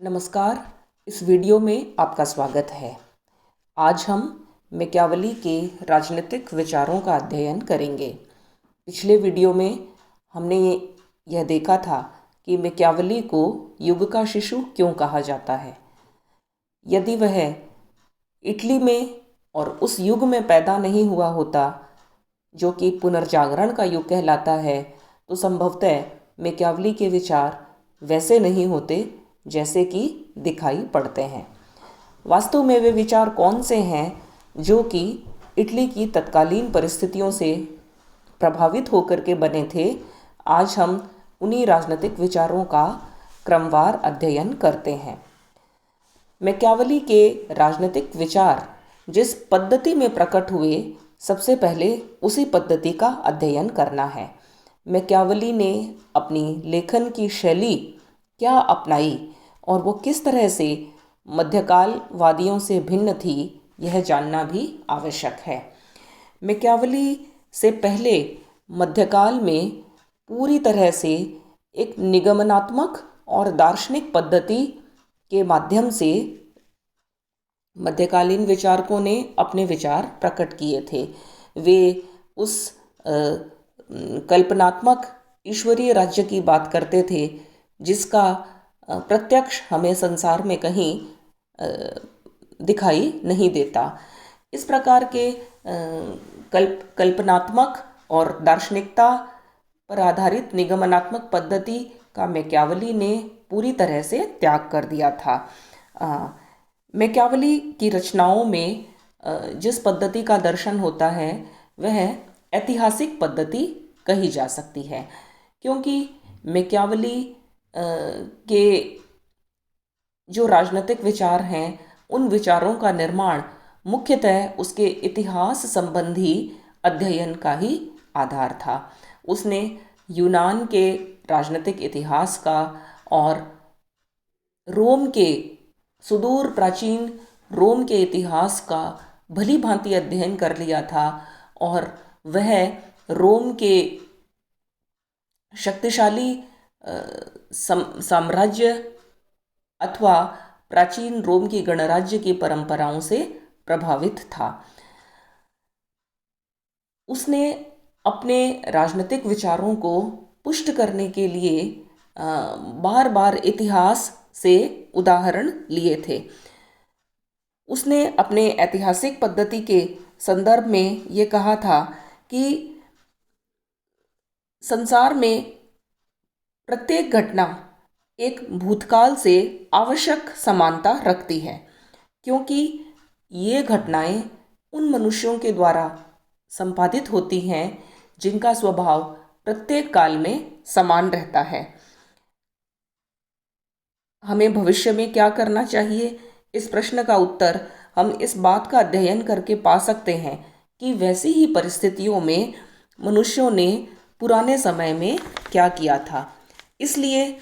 नमस्कार। इस वीडियो में आपका स्वागत है। आज हम मैकियावेली के राजनीतिक विचारों का अध्ययन करेंगे। पिछले वीडियो में हमने यह देखा था कि मैकियावेली को युग का शिशु क्यों कहा जाता है। यदि वह इटली में और उस युग में पैदा नहीं हुआ होता जो कि पुनर्जागरण का युग कहलाता है, तो संभवतः मैकियावेली के विचार वैसे नहीं होते जैसे कि दिखाई पड़ते हैं। वास्तव में वे विचार कौन से हैं जो कि इटली की तत्कालीन परिस्थितियों से प्रभावित होकर के बने थे, आज हम उन्हीं राजनीतिक विचारों का क्रमवार अध्ययन करते हैं। मैकियावेली के राजनीतिक विचार जिस पद्धति में प्रकट हुए, सबसे पहले उसी पद्धति का अध्ययन करना है। मैकियावेली ने अपनी लेखन की शैली क्या अपनाई और वो किस तरह से मध्यकालवादियों से भिन्न थी, यह जानना भी आवश्यक है। मैकियावेली से पहले मध्यकाल में पूरी तरह से एक निगमनात्मक और दार्शनिक पद्धति के माध्यम से मध्यकालीन विचारकों ने अपने विचार प्रकट किए थे। वे उस कल्पनात्मक ईश्वरीय राज्य की बात करते थे जिसका प्रत्यक्ष हमें संसार में कहीं दिखाई नहीं देता। इस प्रकार के कल्पनात्मक और दार्शनिकता पर आधारित निगमनात्मक पद्धति का मैकियावेली ने पूरी तरह से त्याग कर दिया था। मैकियावेली की रचनाओं में जिस पद्धति का दर्शन होता है वह ऐतिहासिक पद्धति कही जा सकती है, क्योंकि मैकियावेली के जो राजनीतिक विचार हैं उन विचारों का निर्माण मुख्यतः उसके इतिहास संबंधी अध्ययन का ही आधार था। उसने यूनान के राजनीतिक इतिहास का और रोम के सुदूर प्राचीन रोम के इतिहास का भली भांति अध्ययन कर लिया था और वह रोम के शक्तिशाली साम्राज्य अथवा प्राचीन रोम की गणराज्य की परंपराओं से प्रभावित था। उसने अपने राजनीतिक विचारों को पुष्ट करने के लिए बार बार इतिहास से उदाहरण लिए थे। उसने अपने ऐतिहासिक पद्धति के संदर्भ में ये कहा था कि संसार में प्रत्येक घटना एक भूतकाल से आवश्यक समानता रखती है, क्योंकि ये घटनाएं उन मनुष्यों के द्वारा संपादित होती हैं जिनका स्वभाव प्रत्येक काल में समान रहता है। हमें भविष्य में क्या करना चाहिए, इस प्रश्न का उत्तर हम इस बात का अध्ययन करके पा सकते हैं कि वैसी ही परिस्थितियों में मनुष्यों ने पुराने समय में क्या किया था। इसलिए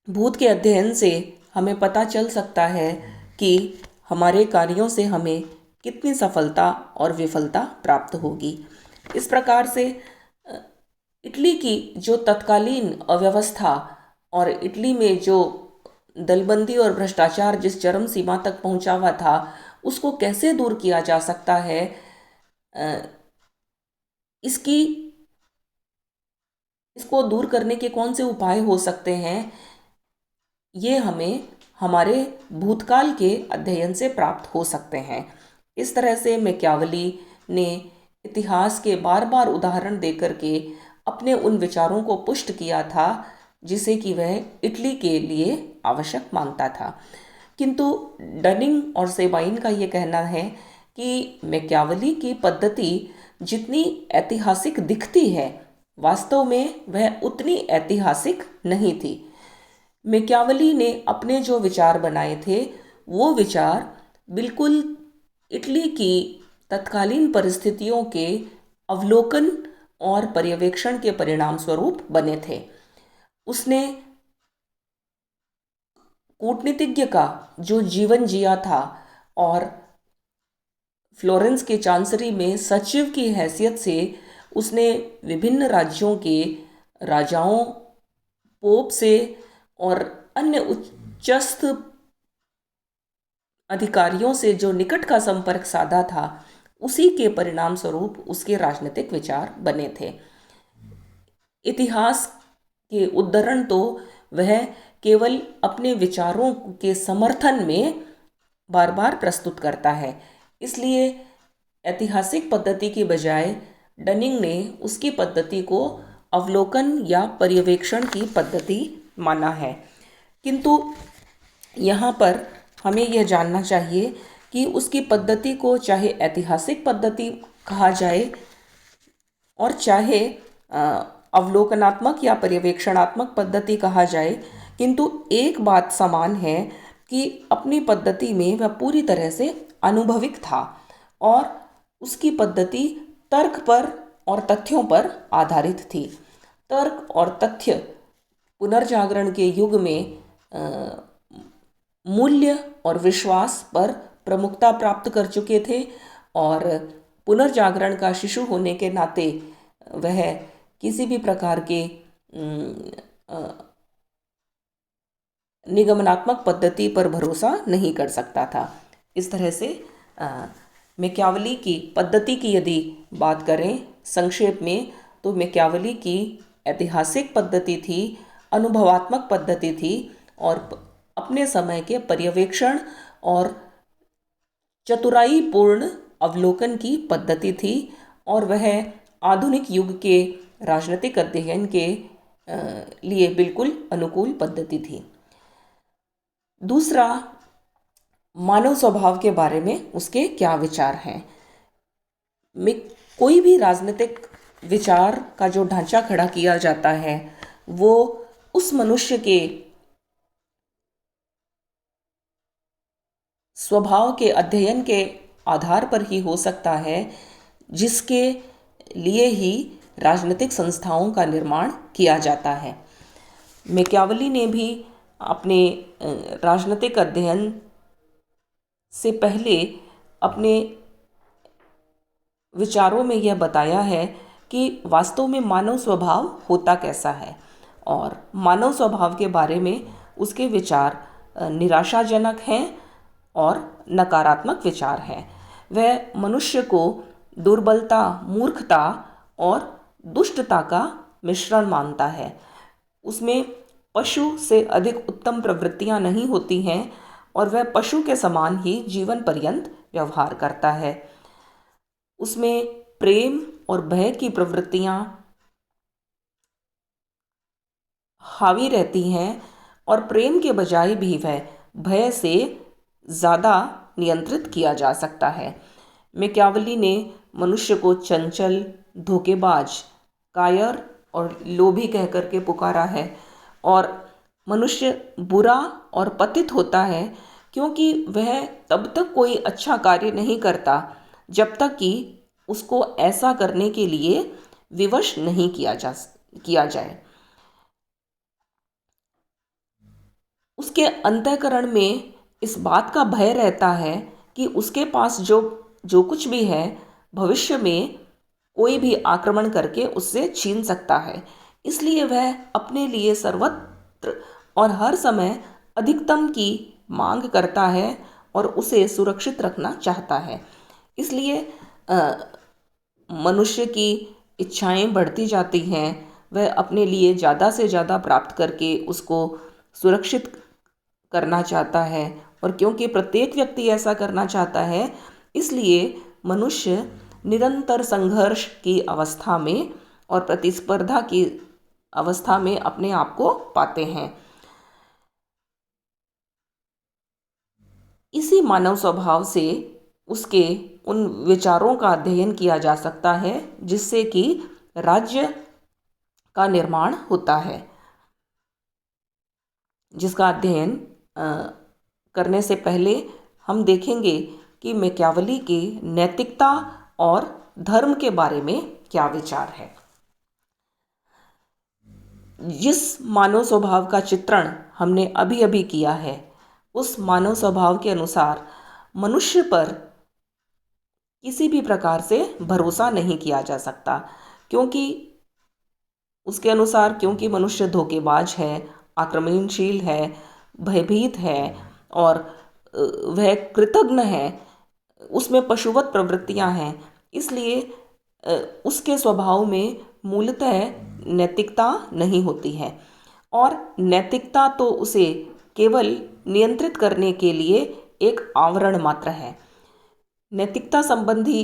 भूत के अध्ययन से हमें पता चल सकता है कि हमारे कार्यों से हमें कितनी सफलता और विफलता प्राप्त होगी। इस प्रकार से इटली की जो तत्कालीन अव्यवस्था और इटली में जो दलबंदी और भ्रष्टाचार जिस चरम सीमा तक पहुंचा हुआ था, उसको कैसे दूर किया जा सकता है, इसको दूर करने के कौन से उपाय हो सकते हैं, ये हमें हमारे भूतकाल के अध्ययन से प्राप्त हो सकते हैं। इस तरह से मैकियावेली ने इतिहास के बार बार उदाहरण देकर के अपने उन विचारों को पुष्ट किया था जिसे कि वह इटली के लिए आवश्यक मानता था। किंतु डनिंग और सेबाइन का ये कहना है कि मैकियावेली की पद्धति जितनी ऐतिहासिक दिखती है, वास्तव में वह उतनी ऐतिहासिक नहीं थी। मैकियावेली ने अपने जो विचार बनाए थे वो विचार बिल्कुल इटली की तत्कालीन परिस्थितियों के अवलोकन और पर्यवेक्षण के परिणाम स्वरूप बने थे। उसने कूटनीतिज्ञ का जो जीवन जिया था और फ्लोरेंस के चांसरी में सचिव की हैसियत से उसने विभिन्न राज्यों के राजाओं, पोप से और अन्य चस्त अधिकारियों से जो निकट का संपर्क साधा था, उसी के परिणाम स्वरूप उसके राजनीतिक विचार बने थे। इतिहास के उद्धरण तो वह केवल अपने विचारों के समर्थन में बार बार प्रस्तुत करता है। इसलिए ऐतिहासिक पद्धति की बजाय डनिंग ने उसकी पद्धति को अवलोकन या पर्यवेक्षण की पद्धति माना है। किंतु यहाँ पर हमें यह जानना चाहिए कि उसकी पद्धति को चाहे ऐतिहासिक पद्धति कहा जाए और चाहे अवलोकनात्मक या पर्यवेक्षणात्मक पद्धति कहा जाए, किंतु एक बात समान है कि अपनी पद्धति में वह पूरी तरह से अनुभविक था और उसकी पद्धति तर्क पर और तथ्यों पर आधारित थी। तर्क और तथ्य पुनर्जागरण के युग में मूल्य और विश्वास पर प्रमुखता प्राप्त कर चुके थे और पुनर्जागरण का शिशु होने के नाते वह किसी भी प्रकार के निगमनात्मक पद्धति पर भरोसा नहीं कर सकता था। इस तरह से मैकियावेली की पद्धति की यदि बात करें संक्षेप में, तो मैकियावेली की ऐतिहासिक पद्धति थी, अनुभवात्मक पद्धति थी और अपने समय के पर्यवेक्षण और चतुराईपूर्ण अवलोकन की पद्धति थी और वह आधुनिक युग के राजनीतिक अध्ययन के लिए बिल्कुल अनुकूल पद्धति थी। दूसरा, मानव स्वभाव के बारे में उसके क्या विचार हैं। कोई भी राजनीतिक विचार का जो ढांचा खड़ा किया जाता है वो उस मनुष्य के स्वभाव के अध्ययन के आधार पर ही हो सकता है जिसके लिए ही राजनीतिक संस्थाओं का निर्माण किया जाता है। मैकियावेली ने भी अपने राजनीतिक अध्ययन से पहले अपने विचारों में यह बताया है कि वास्तव में मानव स्वभाव होता कैसा है, और मानव स्वभाव के बारे में उसके विचार निराशाजनक हैं और नकारात्मक विचार हैं। वह मनुष्य को दुर्बलता, मूर्खता और दुष्टता का मिश्रण मानता है। उसमें पशु से अधिक उत्तम प्रवृत्तियां नहीं होती हैं और वह पशु के समान ही जीवन पर्यंत व्यवहार करता है। उसमें प्रेम और भय की प्रवृत्तियां हावी रहती हैं और प्रेम के बजाय भी वह भय से ज़्यादा नियंत्रित किया जा सकता है। मैकियावेली ने मनुष्य को चंचल, धोखेबाज, कायर और लोभी कह करके पुकारा है और मनुष्य बुरा और पतित होता है क्योंकि वह तब तक कोई अच्छा कार्य नहीं करता जब तक कि उसको ऐसा करने के लिए विवश नहीं किया जाए। उसके अंतःकरण में इस बात का भय रहता है कि उसके पास जो कुछ भी है भविष्य में कोई भी आक्रमण करके उससे छीन सकता है। इसलिए वह अपने लिए सर्वत्र और हर समय अधिकतम की मांग करता है और उसे सुरक्षित रखना चाहता है। इसलिए मनुष्य की इच्छाएं बढ़ती जाती हैं। वह अपने लिए ज़्यादा से ज़्यादा प्राप्त करके उसको सुरक्षित करना चाहता है और क्योंकि प्रत्येक व्यक्ति ऐसा करना चाहता है, इसलिए मनुष्य निरंतर संघर्ष की अवस्था में और प्रतिस्पर्धा की अवस्था में अपने आप को पाते हैं। इसी मानव स्वभाव से उसके उन विचारों का अध्ययन किया जा सकता है जिससे कि राज्य का निर्माण होता है, जिसका अध्ययन करने से पहले हम देखेंगे कि मैकियावेली के नैतिकता और धर्म के बारे में क्या विचार है। जिस मानव स्वभाव का चित्रण हमने अभी अभी किया है, उस मानव स्वभाव के अनुसार मनुष्य पर किसी भी प्रकार से भरोसा नहीं किया जा सकता, क्योंकि उसके अनुसार क्योंकि मनुष्य धोखेबाज है, आक्रमणशील है, भयभीत है और वह कृतघ्न है, उसमें पशुवत प्रवृत्तियां हैं, इसलिए उसके स्वभाव में मूलतः नैतिकता नहीं होती है। और नैतिकता तो उसे केवल नियंत्रित करने के लिए एक आवरण मात्र है। नैतिकता संबंधी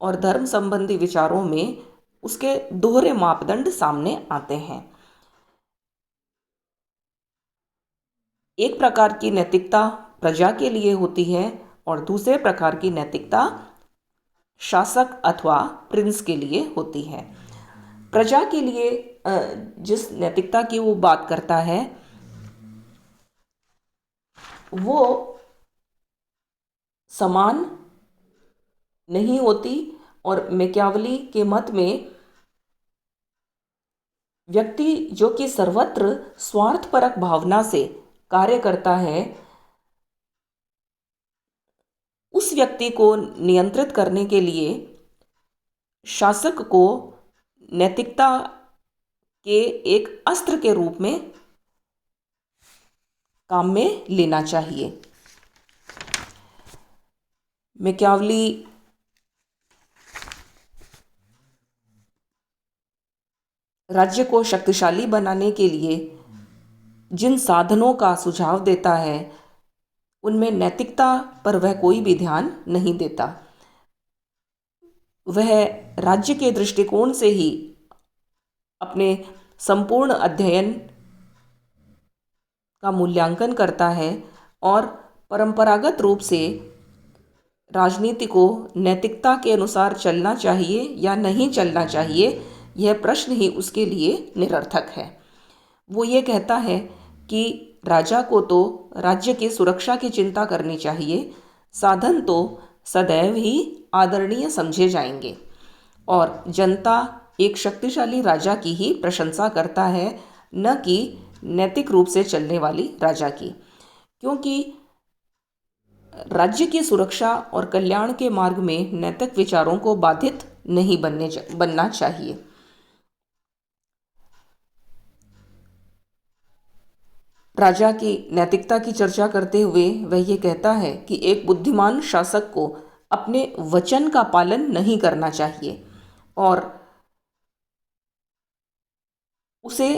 और धर्म संबंधी विचारों में उसके दोहरे मापदंड सामने आते हैं। एक प्रकार की नैतिकता प्रजा के लिए होती है और दूसरे प्रकार की नैतिकता शासक अथवा प्रिंस के लिए होती है। प्रजा के लिए जिस नैतिकता की वो बात करता है वो समान नहीं होती, और मैकियावेली के मत में व्यक्ति जो कि सर्वत्र स्वार्थपरक भावना से कार्य करता है, उस व्यक्ति को नियंत्रित करने के लिए शासक को नैतिकता के एक अस्त्र के रूप में काम में लेना चाहिए। मैकियावेली राज्य को शक्तिशाली बनाने के लिए जिन साधनों का सुझाव देता है उनमें नैतिकता पर वह कोई भी ध्यान नहीं देता। वह राज्य के दृष्टिकोण से ही अपने संपूर्ण अध्ययन का मूल्यांकन करता है और परंपरागत रूप से राजनीति को नैतिकता के अनुसार चलना चाहिए या नहीं चलना चाहिए, यह प्रश्न ही उसके लिए निरर्थक है। वो ये कहता है कि राजा को तो राज्य की सुरक्षा की चिंता करनी चाहिए, साधन तो सदैव ही आदरणीय समझे जाएंगे, और जनता एक शक्तिशाली राजा की ही प्रशंसा करता है, न कि नैतिक रूप से चलने वाली राजा की, क्योंकि राज्य की सुरक्षा और कल्याण के मार्ग में नैतिक विचारों को बाधित नहीं बनना चाहिए। राजा की नैतिकता की चर्चा करते हुए वह ये कहता है कि एक बुद्धिमान शासक को अपने वचन का पालन नहीं करना चाहिए और उसे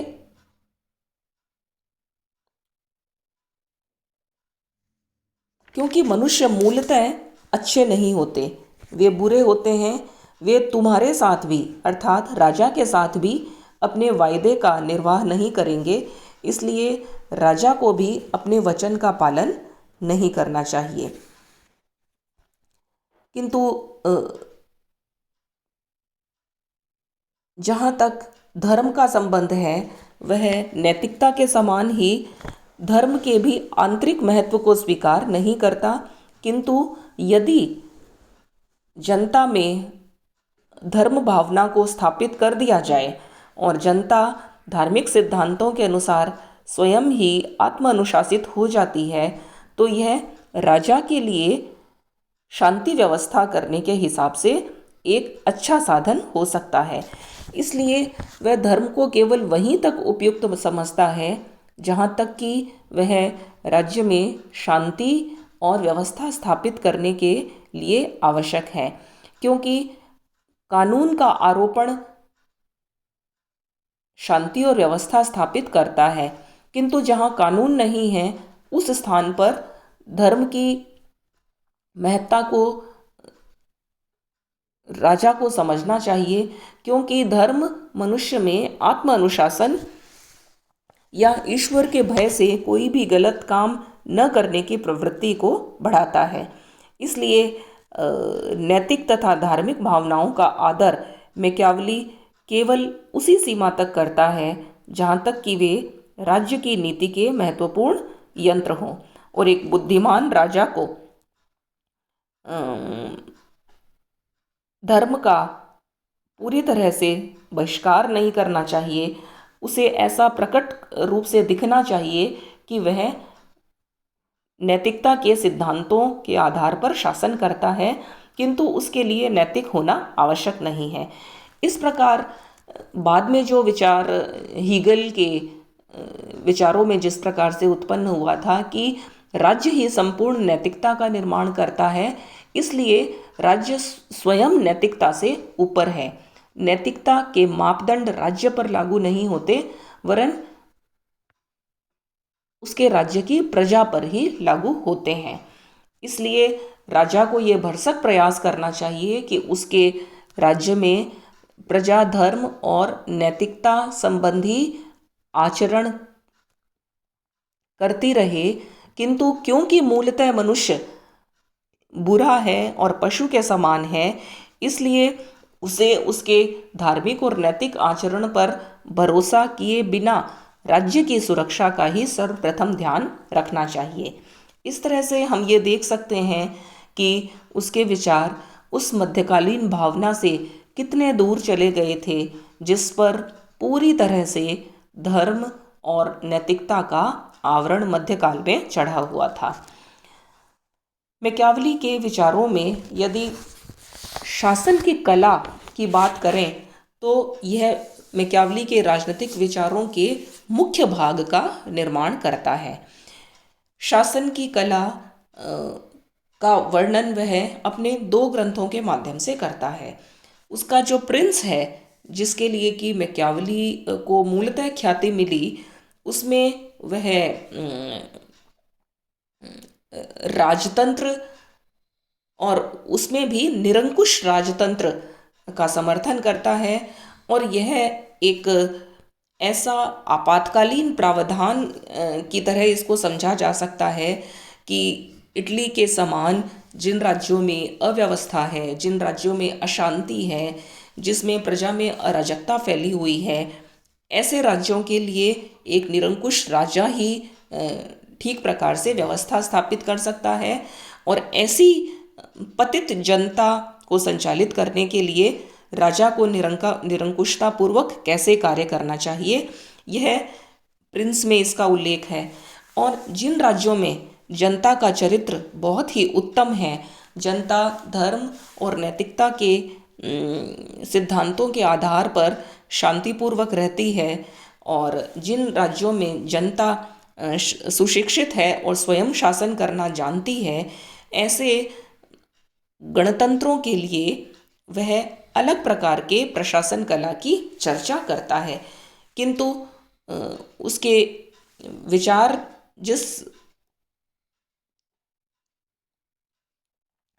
क्योंकि मनुष्य मूलतः अच्छे नहीं होते, वे बुरे होते हैं। वे तुम्हारे साथ भी अर्थात राजा के साथ भी अपने वायदे का निर्वाह नहीं करेंगे, इसलिए राजा को भी अपने वचन का पालन नहीं करना चाहिए। किंतु जहाँ तक धर्म का संबंध है, वह नैतिकता के समान ही धर्म के भी आंतरिक महत्व को स्वीकार नहीं करता, किंतु यदि जनता में धर्म भावना को स्थापित कर दिया जाए और जनता धार्मिक सिद्धांतों के अनुसार स्वयं ही आत्म अनुशासित हो जाती है, तो यह राजा के लिए शांति व्यवस्था करने के हिसाब से एक अच्छा साधन हो सकता है। इसलिए वह धर्म को केवल वहीं तक उपयुक्त समझता है जहाँ तक कि वह राज्य में शांति और व्यवस्था स्थापित करने के लिए आवश्यक है, क्योंकि कानून का आरोपण शांति और व्यवस्था स्थापित करता है, किंतु जहाँ कानून नहीं है उस स्थान पर धर्म की महत्ता को राजा को समझना चाहिए, क्योंकि धर्म मनुष्य में आत्म अनुशासन या ईश्वर के भय से कोई भी गलत काम न करने की प्रवृत्ति को बढ़ाता है। इसलिए नैतिक तथा धार्मिक भावनाओं का आदर मैकियावेली केवल उसी सीमा तक करता है जहाँ तक कि वे राज्य की नीति के महत्वपूर्ण यंत्र हों, और एक बुद्धिमान राजा को धर्म का पूरी तरह से बहिष्कार नहीं करना चाहिए। उसे ऐसा प्रकट रूप से दिखना चाहिए कि वह नैतिकता के सिद्धांतों के आधार पर शासन करता है, किंतु उसके लिए नैतिक होना आवश्यक नहीं है। इस प्रकार बाद में जो विचार हीगल के विचारों में जिस प्रकार से उत्पन्न हुआ था कि राज्य ही संपूर्ण नैतिकता का निर्माण करता है, इसलिए राज्य स्वयं नैतिकता से ऊपर है। नैतिकता के मापदंड राज्य पर लागू नहीं होते, वरन उसके राज्य की प्रजा पर ही लागू होते हैं। इसलिए राजा को यह भरसक प्रयास करना चाहिए कि उसके राज्य में प्रजा धर्म और नैतिकता संबंधी आचरण करती रहे, किंतु क्योंकि मूलतः मनुष्य बुरा है और पशु के समान है, इसलिए उसे उसके धार्मिक और नैतिक आचरण पर भरोसा किए बिना राज्य की सुरक्षा का ही सर्वप्रथम ध्यान रखना चाहिए। इस तरह से हम ये देख सकते हैं कि उसके विचार उस मध्यकालीन भावना से कितने दूर चले गए थे, जिस पर पूरी तरह से धर्म और नैतिकता का आवरण मध्यकाल में चढ़ा हुआ था। मैकियावेली के विचारों में यदि शासन की कला की बात करें तो यह मैकियावेली के राजनीतिक विचारों के मुख्य भाग का निर्माण करता है। शासन की कला का वर्णन वह अपने 2 ग्रंथों के माध्यम से करता है। उसका जो प्रिंस है, जिसके लिए कि मैकियावेली को मूलतः ख्याति मिली, उसमें वह राजतंत्र और उसमें भी निरंकुश राजतंत्र का समर्थन करता है, और यह एक ऐसा आपातकालीन प्रावधान की तरह इसको समझा जा सकता है कि इटली के समान जिन राज्यों में अव्यवस्था है, जिन राज्यों में अशांति है, जिसमें प्रजा में अराजकता फैली हुई है, ऐसे राज्यों के लिए एक निरंकुश राजा ही ठीक प्रकार से व्यवस्था स्थापित कर सकता है। और ऐसी पतित जनता को संचालित करने के लिए राजा को निरंकुशता पूर्वक कैसे कार्य करना चाहिए, यह प्रिंस में इसका उल्लेख है। और जिन राज्यों में जनता का चरित्र बहुत ही उत्तम है, जनता धर्म और नैतिकता के सिद्धांतों के आधार पर शांतिपूर्वक रहती है, और जिन राज्यों में जनता सुशिक्षित है और स्वयं शासन करना जानती है, ऐसे गणतंत्रों के लिए वह अलग प्रकार के प्रशासन कला की चर्चा करता है। किंतु उसके विचार जिस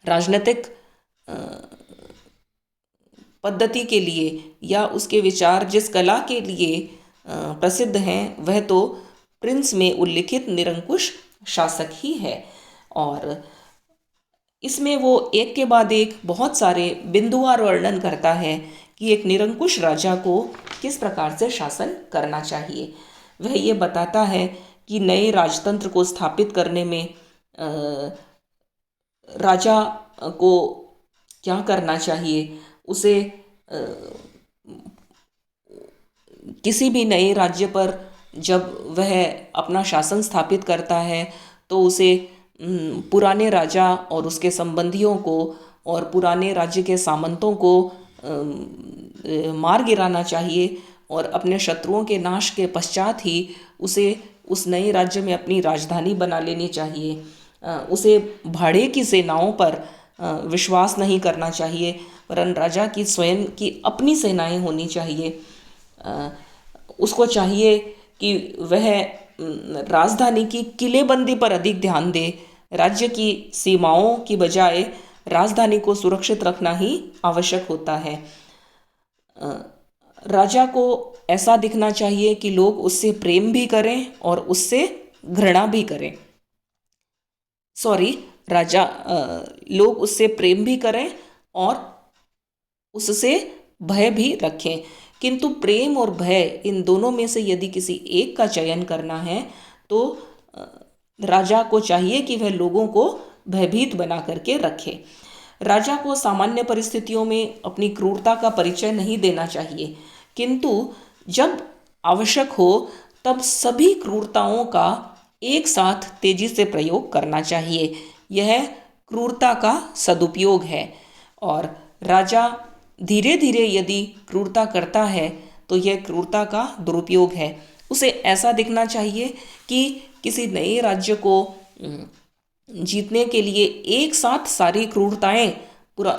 राजनीतिक पद्धति के लिए या उसके विचार जिस कला के लिए प्रसिद्ध हैं, वह तो प्रिंस में उल्लिखित निरंकुश शासक ही है। और इसमें वो एक के बाद एक बहुत सारे बिंदुवार वर्णन करता है कि एक निरंकुश राजा को किस प्रकार से शासन करना चाहिए। वह ये बताता है कि नए राजतंत्र को स्थापित करने में राजा को क्या करना चाहिए। उसे किसी भी नए राज्य पर जब वह अपना शासन स्थापित करता है तो उसे पुराने राजा और उसके संबंधियों को और पुराने राज्य के सामंतों को मार गिराना चाहिए, और अपने शत्रुओं के नाश के पश्चात ही उसे उस नए राज्य में अपनी राजधानी बना लेनी चाहिए। उसे भाड़े की सेनाओं पर विश्वास नहीं करना चाहिए, वरन राजा की स्वयं की अपनी सेनाएं होनी चाहिए। उसको चाहिए कि वह राजधानी की किलेबंदी पर अधिक ध्यान दे। राज्य की सीमाओं की बजाय राजधानी को सुरक्षित रखना ही आवश्यक होता है। राजा को ऐसा दिखना चाहिए कि लोग उससे प्रेम भी करें और उससे घृणा भी करें। लोग उससे प्रेम भी करें और उससे भय भी रखें। किंतु प्रेम और भय, इन दोनों में से यदि किसी एक का चयन करना है तो राजा को चाहिए कि वह लोगों को भयभीत बना करके रखे। राजा को सामान्य परिस्थितियों में अपनी क्रूरता का परिचय नहीं देना चाहिए, किंतु जब आवश्यक हो तब सभी क्रूरताओं का एक साथ तेजी से प्रयोग करना चाहिए। यह क्रूरता का सदुपयोग है, और राजा धीरे धीरे यदि क्रूरता करता है तो यह क्रूरता का दुरुपयोग है। उसे ऐसा दिखना चाहिए कि किसी नए राज्य को जीतने के लिए एक साथ सारी क्रूरताएं पूरा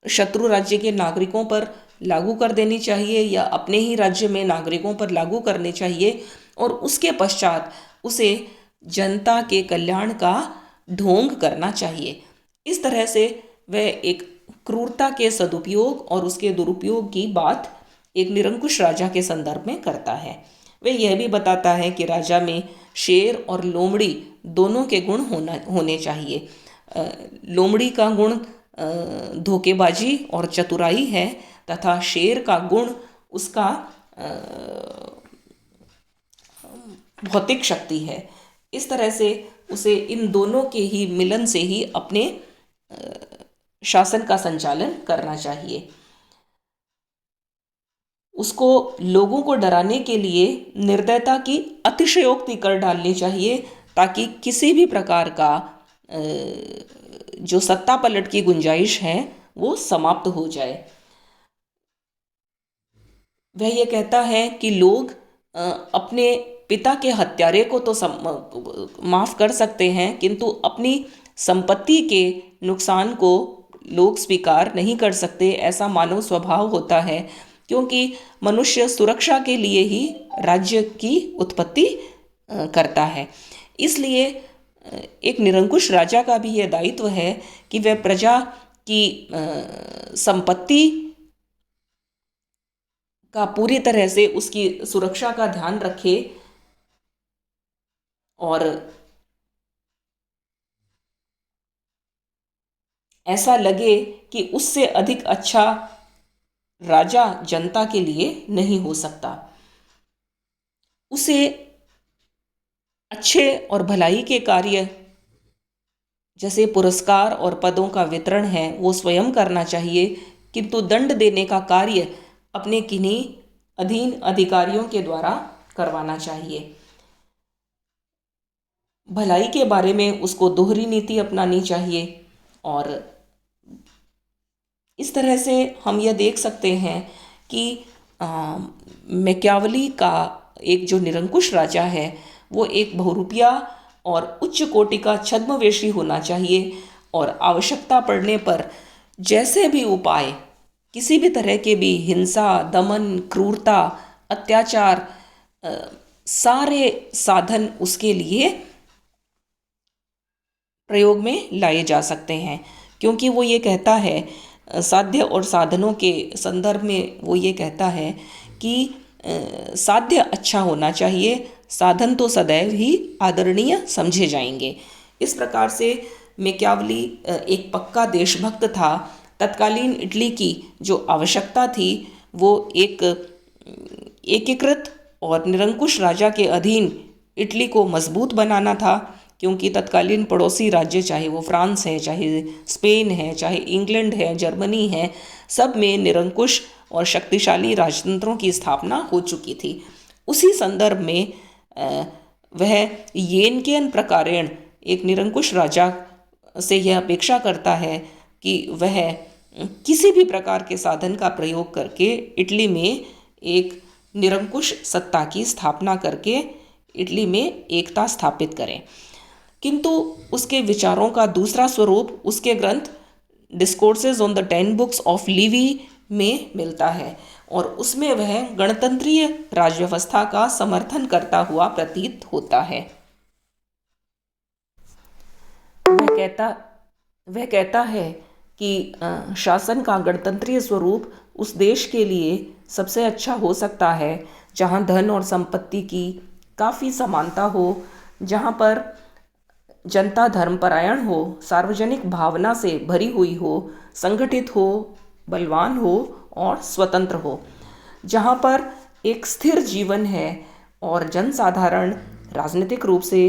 शत्रु राज्य के नागरिकों पर लागू कर देनी चाहिए या अपने ही राज्य में नागरिकों पर लागू करनी चाहिए, और उसके पश्चात उसे जनता के कल्याण का ढोंग करना चाहिए। इस तरह से वह एक क्रूरता के सदुपयोग और उसके दुरुपयोग की बात एक निरंकुश राजा के संदर्भ में करता है। वह यह भी बताता है कि राजा में शेर और लोमड़ी दोनों के गुण होने चाहिए। लोमड़ी का गुण धोखेबाजी और चतुराई है तथा शेर का गुण उसका भौतिक शक्ति है। इस तरह से उसे इन दोनों के ही मिलन से ही अपने शासन का संचालन करना चाहिए। उसको लोगों को डराने के लिए निर्दयता की अतिशयोक्ति कर डालनी चाहिए, ताकि किसी भी प्रकार का जो सत्ता पलट की गुंजाइश है वो समाप्त हो जाए। वह ये कहता है कि लोग अपने पिता के हत्यारे को तो माफ कर सकते हैं, किंतु अपनी संपत्ति के नुकसान को लोग स्वीकार नहीं कर सकते। ऐसा मानव स्वभाव होता है, क्योंकि मनुष्य सुरक्षा के लिए ही राज्य की उत्पत्ति करता है। इसलिए एक निरंकुश राजा का भी यह दायित्व है कि वह प्रजा की संपत्ति का पूरी तरह से उसकी सुरक्षा का ध्यान रखे और ऐसा लगे कि उससे अधिक अच्छा राजा जनता के लिए नहीं हो सकता। उसे अच्छे और भलाई के कार्य जैसे पुरस्कार और पदों का वितरण है वो स्वयं करना चाहिए, किंतु दंड देने का कार्य अपने किन्हीं अधीन अधिकारियों के द्वारा करवाना चाहिए। भलाई के बारे में उसको दोहरी नीति अपनानी चाहिए। और इस तरह से हम यह देख सकते हैं कि मैकियावेली का एक जो निरंकुश राजा है वो एक बहुरूपिया और उच्च कोटि का छद्मवेशी होना चाहिए, और आवश्यकता पड़ने पर जैसे भी उपाय, किसी भी तरह के भी हिंसा, दमन, क्रूरता, अत्याचार, सारे साधन उसके लिए प्रयोग में लाए जा सकते हैं। क्योंकि वो ये कहता है, साध्य और साधनों के संदर्भ में वो ये कहता है कि साध्य अच्छा होना चाहिए, साधन तो सदैव ही आदरणीय समझे जाएंगे। इस प्रकार से मैकियावेली एक पक्का देशभक्त था। तत्कालीन इटली की जो आवश्यकता थी वो एक एकीकृत और निरंकुश राजा के अधीन इटली को मजबूत बनाना था, क्योंकि तत्कालीन पड़ोसी राज्य, चाहे वो फ्रांस है, चाहे स्पेन है, चाहे इंग्लैंड है, जर्मनी है, सब में निरंकुश और शक्तिशाली राजतंत्रों की स्थापना हो चुकी थी। उसी संदर्भ में वह येनकेन प्रकारेण एक निरंकुश राजा से यह अपेक्षा करता है कि वह किसी भी प्रकार के साधन का प्रयोग करके इटली में एक निरंकुश सत्ता की स्थापना करके इटली में एकता स्थापित करें। किंतु उसके विचारों का दूसरा स्वरूप उसके ग्रंथ discourses on the 10 books of Levi में मिलता है, और उसमें वह गणतंत्रीय राजव्यवस्था का समर्थन करता हुआ प्रतीत होता है। वह कहता है कि शासन का गणतंत्रीय स्वरूप उस देश के लिए सबसे अच्छा हो सकता है जहाँ धन और संपत्ति की काफ़ी समानता हो, जहाँ पर जनता धर्मपरायण हो, सार्वजनिक भावना से भरी हुई हो, संगठित हो, बलवान हो और स्वतंत्र हो, जहाँ पर एक स्थिर जीवन है और जनसाधारण राजनीतिक रूप से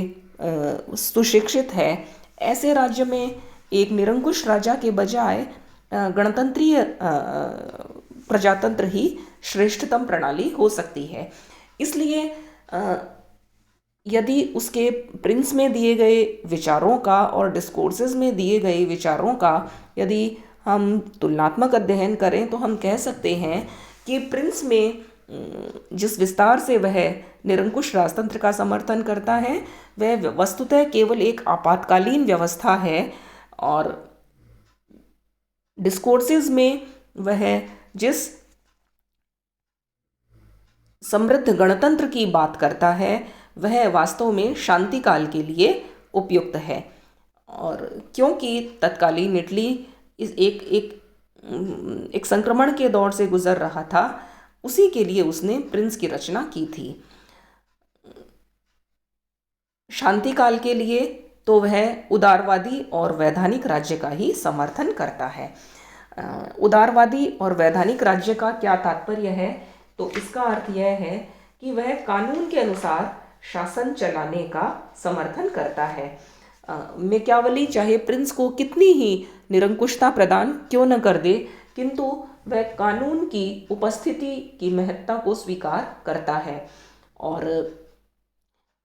सुशिक्षित है। ऐसे राज्य में एक निरंकुश राजा के बजाय गणतंत्रीय प्रजातंत्र ही श्रेष्ठतम प्रणाली हो सकती है। इसलिए यदि उसके प्रिंस में दिए गए विचारों का और डिस्कोर्सेज में दिए गए विचारों का यदि हम तुलनात्मक अध्ययन करें तो हम कह सकते हैं कि प्रिंस में जिस विस्तार से वह निरंकुश राजतंत्र का समर्थन करता है वह वस्तुतः केवल एक आपातकालीन व्यवस्था है, और डिस्कोर्सेज में वह जिस समृद्ध गणतंत्र की बात करता है वह वास्तव में शांति काल के लिए उपयुक्त है। और क्योंकि तत्कालीन इटली इस एक संक्रमण के दौर से गुजर रहा था, उसी के लिए उसने प्रिंस की रचना की थी। शांति काल के लिए तो वह उदारवादी और वैधानिक राज्य का ही समर्थन करता है। उदारवादी और वैधानिक राज्य का क्या तात्पर्य है? तो इसका अर्थ यह है कि वह कानून के अनुसार शासन चलाने का समर्थन करता है। मैकियावेली चाहे प्रिंस को कितनी ही निरंकुशता प्रदान क्यों न कर दे, किंतु वह कानून की उपस्थिति की महत्ता को स्वीकार करता है। और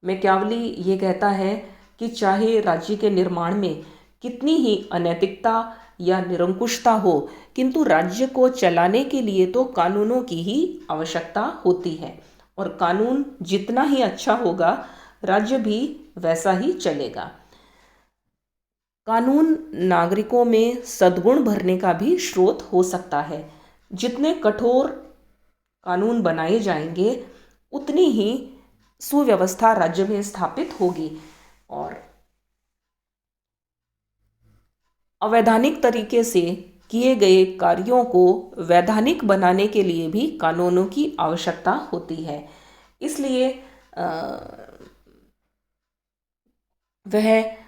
मैकियावेली ये कहता है कि चाहे राज्य के निर्माण में कितनी ही अनैतिकता या निरंकुशता हो, किंतु राज्य को चलाने के लिए तो कानूनों की ही आवश्यकता होती है, और कानून जितना ही अच्छा होगा राज्य भी वैसा ही चलेगा। कानून नागरिकों में सद्गुण भरने का भी स्रोत हो सकता है। जितने कठोर कानून बनाए जाएंगे उतनी ही सुव्यवस्था राज्य में स्थापित होगी, और अवैधानिक तरीके से किए गए कार्यों को वैधानिक बनाने के लिए भी कानूनों की आवश्यकता होती है। इसलिए वह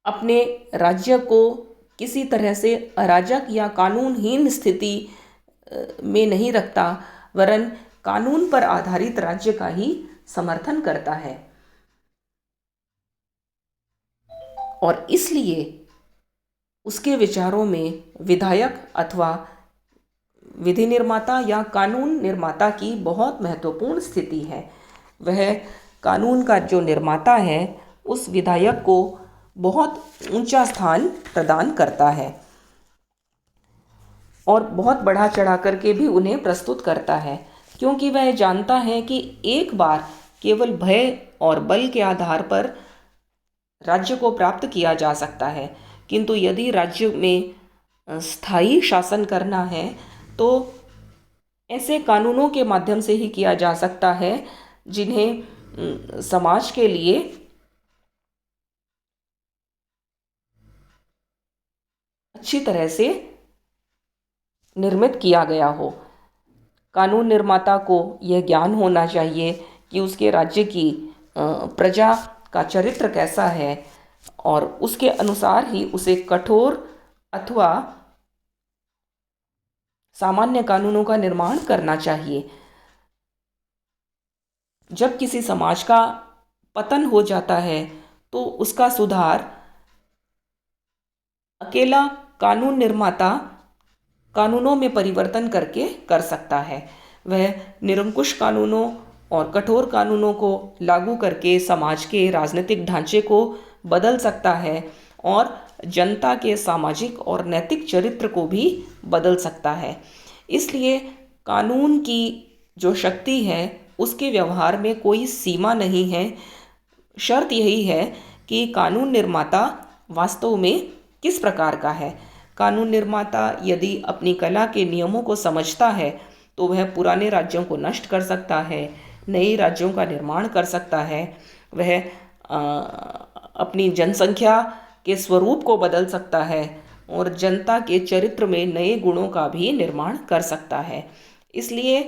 अपने राज्य को किसी तरह से अराजक या कानूनहीन स्थिति में नहीं रखता, वरन कानून पर आधारित राज्य का ही समर्थन करता है। और इसलिए उसके विचारों में विधायक अथवा विधि निर्माता या कानून निर्माता की बहुत महत्वपूर्ण स्थिति है। वह कानून का जो निर्माता है उस विधायक को बहुत ऊंचा स्थान प्रदान करता है और बहुत बढ़ा चढ़ा करके भी उन्हें प्रस्तुत करता है, क्योंकि वह जानता है कि एक बार केवल भय और बल के आधार पर राज्य को प्राप्त किया जा सकता है, किंतु यदि राज्य में स्थायी शासन करना है तो ऐसे कानूनों के माध्यम से ही किया जा सकता है जिन्हें समाज के लिए अच्छी तरह से निर्मित किया गया हो। कानून निर्माता को यह ज्ञान होना चाहिए कि उसके राज्य की प्रजा का चरित्र कैसा है, और उसके अनुसार ही उसे कठोर अथवा सामान्य कानूनों का निर्माण करना चाहिए। जब किसी समाज का पतन हो जाता है तो उसका सुधार अकेला कानून निर्माता कानूनों में परिवर्तन करके कर सकता है। वह निरंकुश कानूनों और कठोर कानूनों को लागू करके समाज के राजनीतिक ढांचे को बदल सकता है और जनता के सामाजिक और नैतिक चरित्र को भी बदल सकता है। इसलिए कानून की जो शक्ति है उसके व्यवहार में कोई सीमा नहीं है। शर्त यही है कि कानून निर्माता वास्तव में किस प्रकार का है। कानून निर्माता यदि अपनी कला के नियमों को समझता है तो वह पुराने राज्यों को नष्ट कर सकता है, नए राज्यों का निर्माण कर सकता है, वह अपनी जनसंख्या के स्वरूप को बदल सकता है और जनता के चरित्र में नए गुणों का भी निर्माण कर सकता है। इसलिए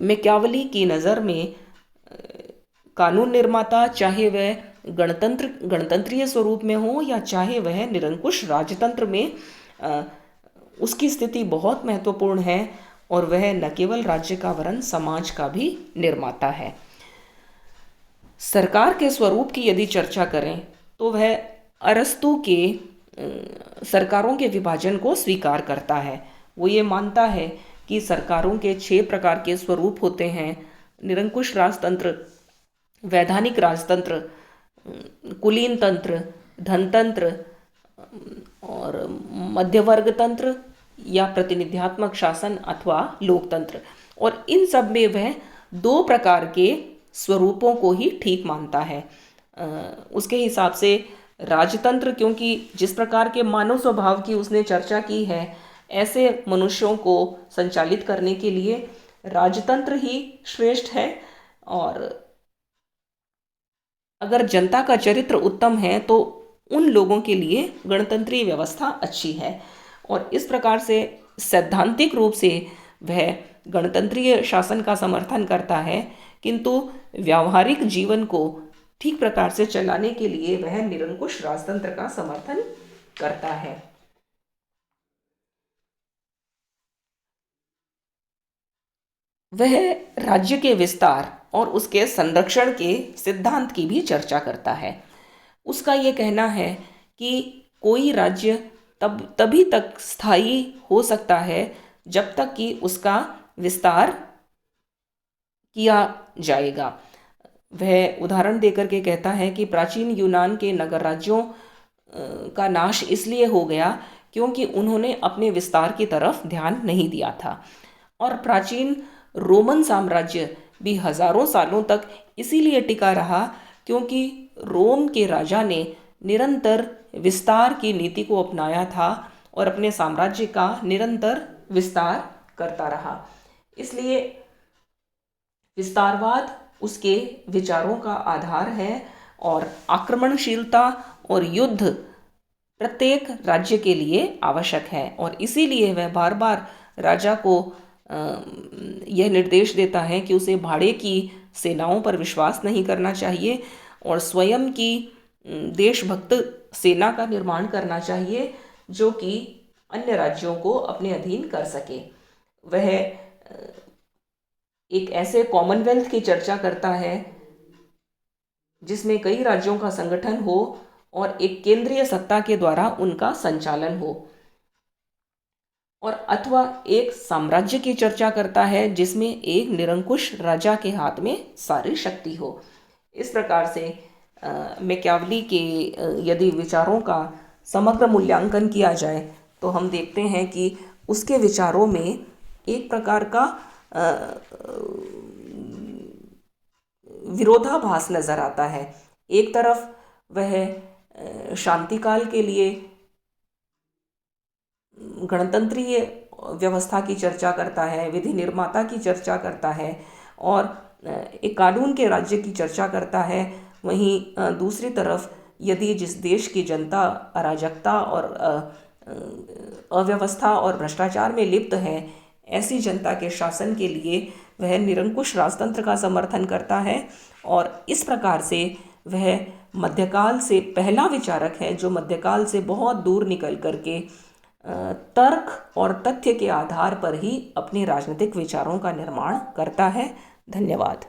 मैकियावेली की नज़र में कानून निर्माता चाहे वह गणतंत्रीय स्वरूप में हो या चाहे वह निरंकुश राजतंत्र में, उसकी स्थिति बहुत महत्वपूर्ण है और वह न केवल राज्य का वरन समाज का भी निर्माता है। सरकार के स्वरूप की यदि चर्चा करें तो वह अरस्तू के सरकारों के विभाजन को स्वीकार करता है। वो ये मानता है कि सरकारों के 6 प्रकार के स्वरूप होते हैं: निरंकुश राजतंत्र, वैधानिक राजतंत्र, कुलीन तंत्र, धनतंत्र और मध्यवर्ग तंत्र या प्रतिनिध्यात्मक शासन अथवा लोकतंत्र। और इन सब में वह दो प्रकार के स्वरूपों को ही ठीक मानता है। उसके हिसाब से राजतंत्र, क्योंकि जिस प्रकार के मानव स्वभाव की उसने चर्चा की है, ऐसे मनुष्यों को संचालित करने के लिए राजतंत्र ही श्रेष्ठ है। और अगर जनता का चरित्र उत्तम है तो उन लोगों के लिए गणतंत्रीय व्यवस्था अच्छी है। और इस प्रकार से सैद्धांतिक रूप से वह गणतंत्रीय शासन का समर्थन करता है, किंतु व्यावहारिक जीवन को ठीक प्रकार से चलाने के लिए वह निरंकुश राजतंत्र का समर्थन करता है। वह राज्य के विस्तार और उसके संरक्षण के सिद्धांत की भी चर्चा करता है। उसका ये कहना है कि कोई राज्य तभी तक स्थायी हो सकता है जब तक कि उसका विस्तार किया जाएगा। वह उदाहरण देकर के कहता है कि प्राचीन यूनान के नगर राज्यों का नाश इसलिए हो गया क्योंकि उन्होंने अपने विस्तार की तरफ ध्यान नहीं दिया था। और प्राचीन रोमन साम्राज्य भी हजारों सालों तक इसीलिए टिका रहा क्योंकि रोम के राजा ने निरंतर विस्तार की नीति को अपनाया था और अपने साम्राज्य का निरंतर विस्तार करता रहा। इसलिए विस्तारवाद उसके विचारों का आधार है और आक्रमणशीलता और युद्ध प्रत्येक राज्य के लिए आवश्यक है। और इसीलिए वह बार बार राजा को यह निर्देश देता है कि उसे भाड़े की सेनाओं पर विश्वास नहीं करना चाहिए और स्वयं की देशभक्त सेना का निर्माण करना चाहिए जो कि अन्य राज्यों को अपने अधीन कर सके। वह एक ऐसे कॉमनवेल्थ की चर्चा करता है जिसमें कई राज्यों का संगठन हो और एक केंद्रीय सत्ता के द्वारा उनका संचालन हो, और अथवा एक साम्राज्य की चर्चा करता है जिसमें एक निरंकुश राजा के हाथ में सारी शक्ति हो। इस प्रकार से मैकियावेली के यदि विचारों का समग्र मूल्यांकन किया जाए तो हम देखते हैं कि उसके विचारों में एक प्रकार का विरोधाभास नजर आता है। एक तरफ वह शांतिकाल के लिए गणतंत्रीय व्यवस्था की चर्चा करता है, विधि निर्माता की चर्चा करता है और एक कानून के राज्य की चर्चा करता है। वहीं दूसरी तरफ यदि जिस देश की जनता अराजकता और अव्यवस्था और भ्रष्टाचार में लिप्त है, ऐसी जनता के शासन के लिए वह निरंकुश राजतंत्र का समर्थन करता है। और इस प्रकार से वह मध्यकाल से पहला विचारक है जो मध्यकाल से बहुत दूर निकल करके तर्क और तथ्य के आधार पर ही अपने राजनीतिक विचारों का निर्माण करता है। धन्यवाद।